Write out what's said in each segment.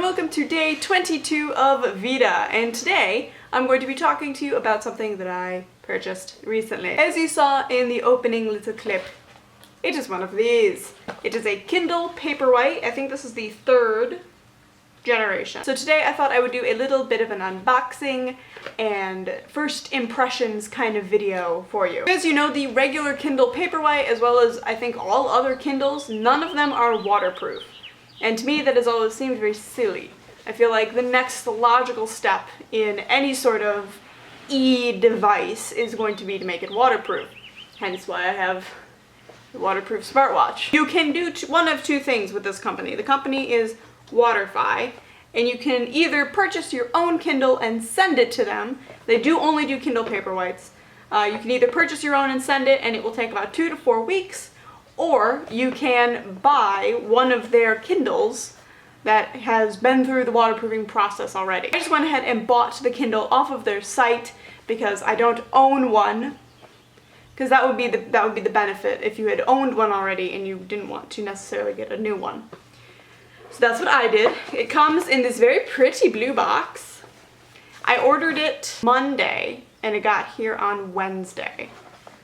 welcome to day 22 of Vita, and today I'm going to be talking to you about something that I purchased recently. As you saw in the opening little clip, it is one of these. It is a Kindle Paperwhite. I think this is the third generation. So today I thought I would do a little bit of an unboxing and first impressions kind of video for you. As you know, the regular Kindle Paperwhite, as well as I think all other Kindles, none of them are waterproof. And to me that has always seemed very silly. I feel like the next logical step in any sort of e-device is going to be to make it waterproof. Hence why I have the waterproof smartwatch. You can do one of two things with this company. The company is Waterfi, and you can either purchase your own Kindle and send it to them. They do only do Kindle Paperwhites. You can either purchase your own and send it, and it will take about 2 to 4 weeks, or you can buy one of their Kindles that has been through the waterproofing process already. I just went ahead and bought the Kindle off of their site because I don't own one, because that would be the benefit if you had owned one already and you didn't want to necessarily get a new one. So that's what I did. It comes in this very pretty blue box. I ordered it Monday and it got here on Wednesday.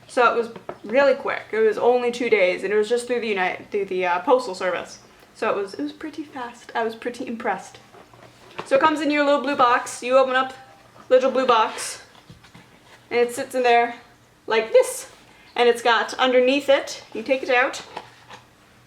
So it was really quick. It was only 2 days, and it was just through the Postal Service. So it was pretty fast. I was pretty impressed. So it comes in your little blue box. You open up the little blue box, and it sits in there like this. And it's got underneath it, you take it out,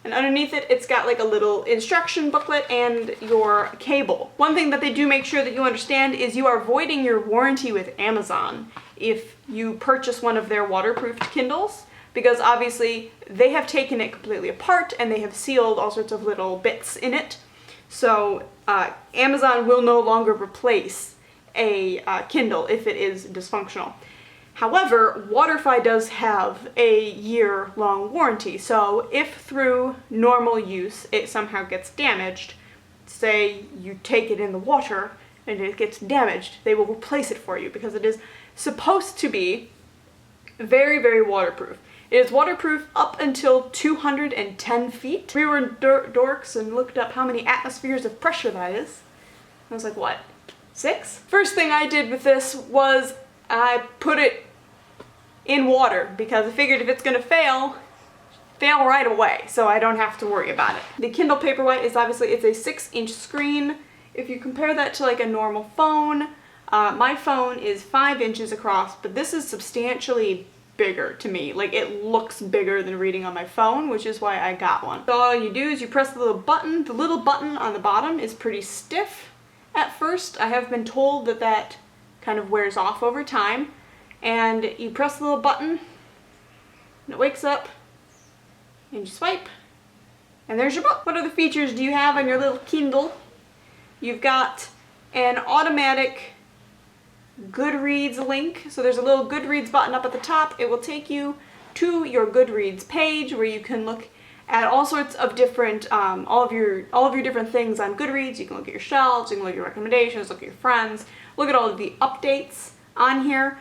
and underneath it, it's got like a little instruction booklet and your cable. One thing that they do make sure that you understand is you are voiding your warranty with Amazon if you purchase one of their waterproofed Kindles, because obviously they have taken it completely apart and they have sealed all sorts of little bits in it. So Amazon will no longer replace a Kindle if it is dysfunctional. However, Waterfi does have a year-long warranty, so if through normal use it somehow gets damaged, say you take it in the water and it gets damaged, they will replace it for you because it is supposed to be very, very waterproof. It is waterproof up until 210 feet. We were dorks and looked up how many atmospheres of pressure that is. I was like, what, 6? First thing I did with this was I put it in water because I figured if it's gonna fail right away, so I don't have to worry about it. The Kindle Paperwhite is obviously, it's a 6-inch screen. If you compare that to like a normal phone, my phone is 5 inches across, but this is substantially bigger to me. Like, it looks bigger than reading on my phone, which is why I got one. So all you do is you press the little button. The little button on the bottom is pretty stiff at first. I have been told that that kind of wears off over time. And you press the little button, and it wakes up, and you swipe, and there's your book. What other features do you have on your little Kindle? You've got an automatic Goodreads link. So there's a little Goodreads button up at the top. It will take you to your Goodreads page where you can look at all sorts of different, all of your different things on Goodreads. You can look at your shelves, you can look at your recommendations, look at your friends, look at all of the updates on here.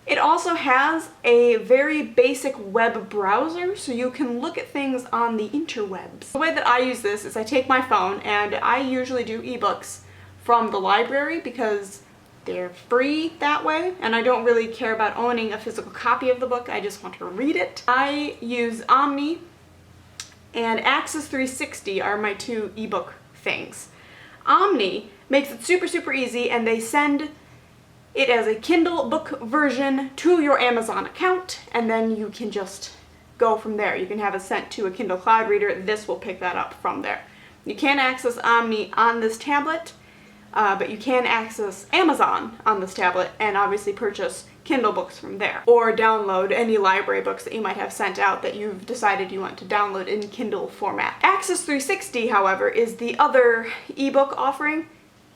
It also has a very basic web browser, so you can look at things on the interwebs. The way that I use this is I take my phone, and I usually do ebooks from the library because they're free that way, and I don't really care about owning a physical copy of the book. I just want to read it. I use Omni and Access 360 are my two ebook things. Omni makes it super, super easy, and they send it as a Kindle book version to your Amazon account, and then you can just go from there. You can have it sent to a Kindle Cloud Reader. This will pick that up from there. You can't access Omni on this tablet, but you can access Amazon on this tablet and obviously purchase Kindle books from there. Or download any library books that you might have sent out that you've decided you want to download in Kindle format. Access 360, however, is the other ebook offering.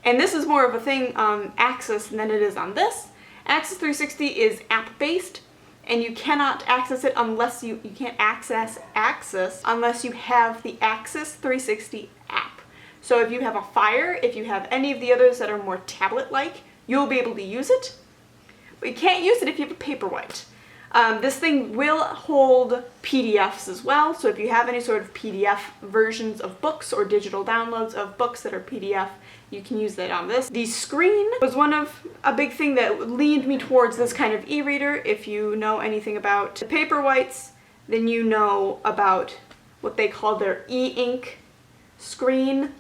And this is more of a thing on Access than it is on this. Access 360 is app-based, and you cannot access it unless you can't access unless you have the Access 360 app. So if you have a Fire, if you have any of the others that are more tablet-like, you'll be able to use it. But you can't use it if you have a Paperwhite. This thing will hold PDFs as well, so if you have any sort of PDF versions of books or digital downloads of books that are PDF, you can use that on this. The screen was a big thing that leaned me towards this kind of e-reader. If you know anything about the Paperwhites, then you know about what they call their e-ink screen,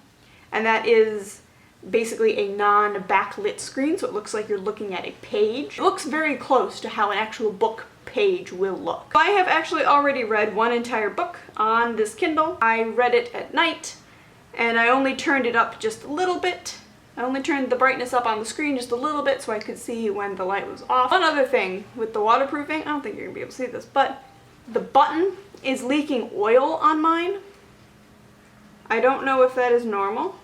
and that is basically a non-backlit screen, so it looks like you're looking at a page. It looks very close to how an actual book page will look. I have actually already read one entire book on this Kindle. I read it at night, and I only turned it up just a little bit. I only turned the brightness up on the screen just a little bit so I could see when the light was off. One other thing with the waterproofing, I don't think you're gonna be able to see this, but the button is leaking oil on mine. I don't know if that is normal.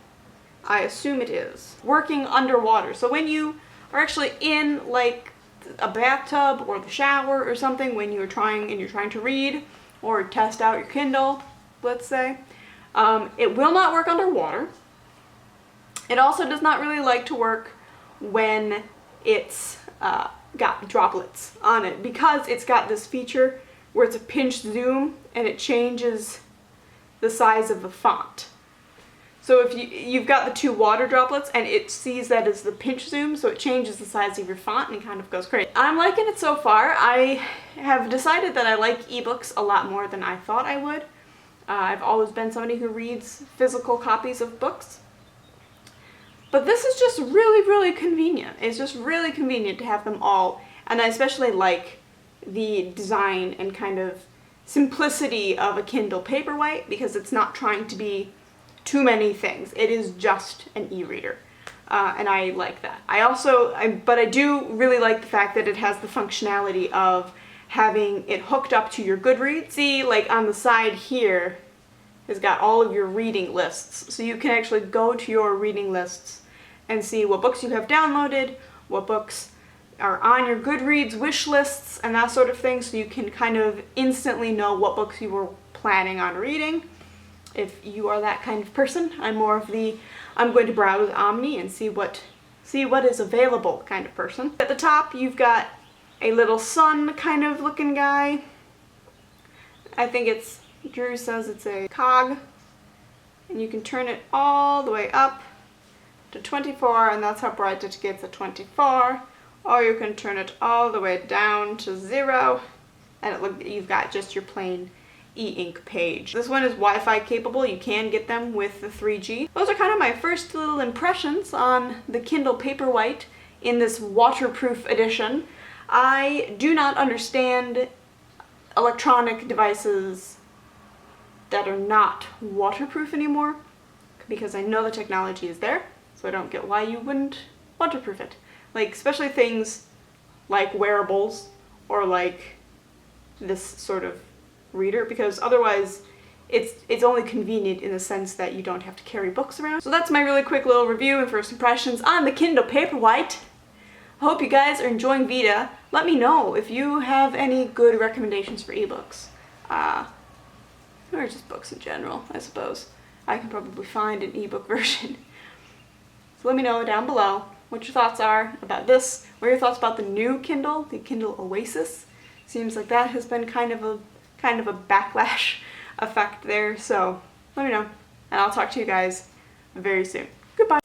I assume it is. Working underwater. So when you are actually in like a bathtub or the shower or something, when you're trying to read or test out your Kindle, let's say, it will not work underwater. It also does not really like to work when it's got droplets on it, because it's got this feature where it's a pinch zoom and it changes the size of the font. So if you've got the two water droplets and it sees that as the pinch zoom, so it changes the size of your font and kind of goes crazy. I'm liking it so far. I have decided that I like ebooks a lot more than I thought I would. I've always been somebody who reads physical copies of books. But this is just really, really convenient. It's just really convenient to have them all. And I especially like the design and kind of simplicity of a Kindle Paperwhite, because it's not trying to be too many things. It is just an e-reader, and I like that. But I do really like the fact that it has the functionality of having it hooked up to your Goodreads. See, like on the side here, it's got all of your reading lists, so you can actually go to your reading lists and see what books you have downloaded, what books are on your Goodreads wish lists, and that sort of thing, so you can kind of instantly know what books you were planning on reading. If you are that kind of person, I'm more of the I'm going to browse Omni and see what is available kind of person. At the top, you've got a little sun kind of looking guy. I think Drew says it's a cog, and you can turn it all the way up to 24, and that's how bright it gets at 24. Or you can turn it all the way down to 0, and you've got just your plain e-ink page. This one is Wi-Fi capable. You can get them with the 3G. Those are kind of my first little impressions on the Kindle Paperwhite in this waterproof edition. I do not understand electronic devices that are not waterproof anymore, because I know the technology is there, so I don't get why you wouldn't waterproof it. Like, especially things like wearables or like this sort of reader, because otherwise it's only convenient in the sense that you don't have to carry books around. So that's my really quick little review and first impressions on the Kindle Paperwhite. I hope you guys are enjoying Vita. Let me know if you have any good recommendations for ebooks. Or just books in general, I suppose. I can probably find an ebook version. So let me know down below what your thoughts are about this. What are your thoughts about the new Kindle, the Kindle Oasis? Seems like that has been kind of a backlash effect there, so let me know, and I'll talk to you guys very soon. Goodbye.